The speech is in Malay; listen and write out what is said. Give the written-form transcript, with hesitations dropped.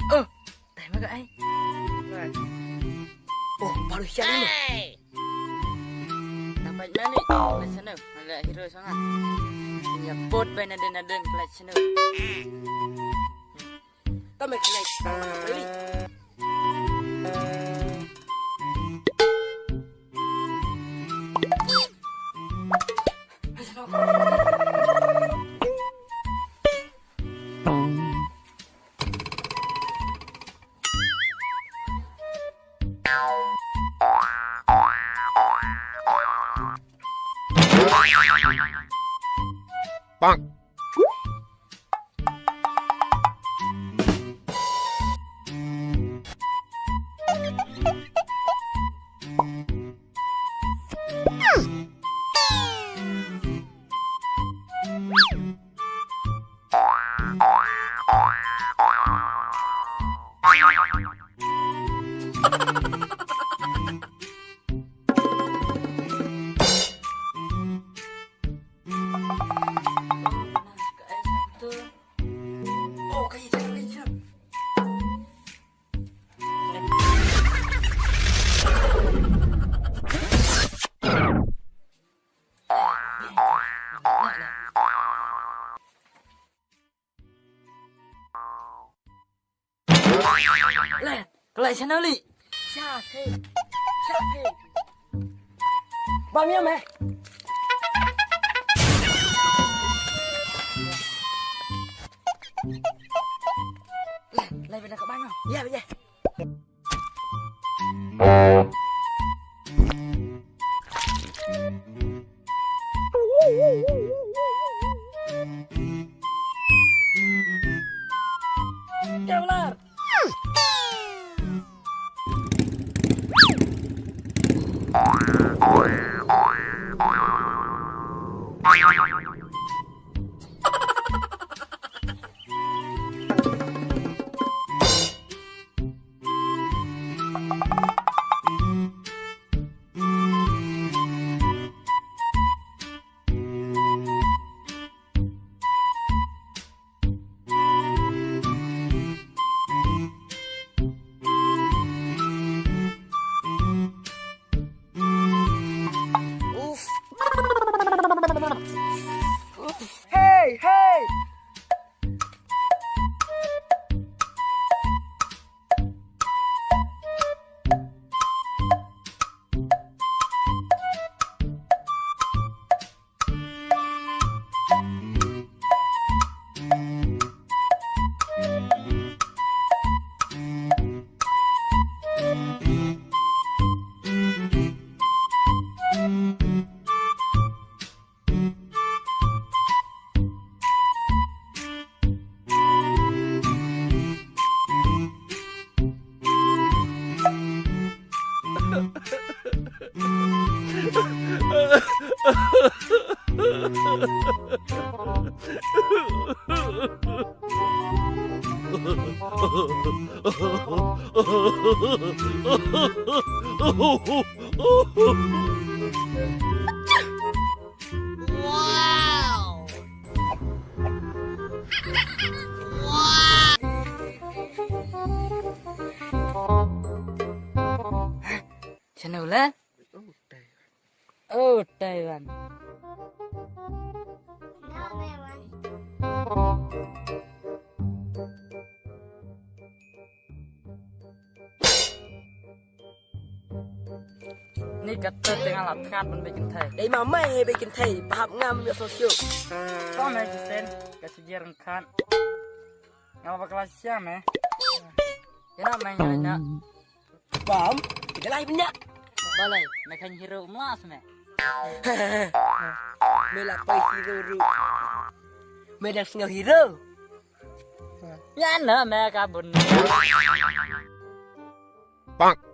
Teh mah ai. Oh, baru siang ini. Dapat mana ni? Kelas sana. Ada hero sangat. Punya bot bay naden kelas sana. Kami kelai. Beli. Bonk. Oh, kayak je. Leh, kelas sana li. Siapa? Bami apa? Leh benda kat mana? Ya, ya. Kevlar. Hey! Sana ulah. Oh, Taiwan. Ni kata tengah latkat man bikin thai. Đây mà mày bikin thầy bahap ngam di sosial. Kau mai sen kasih jarang kan. Ngapa kelas siam Kena main nyanyi. Bom, cái này nhá. Balai, makan hero emas Mày là pai hero ru. Mày đang ngờ hero. Ya na, me kabun. Bonk.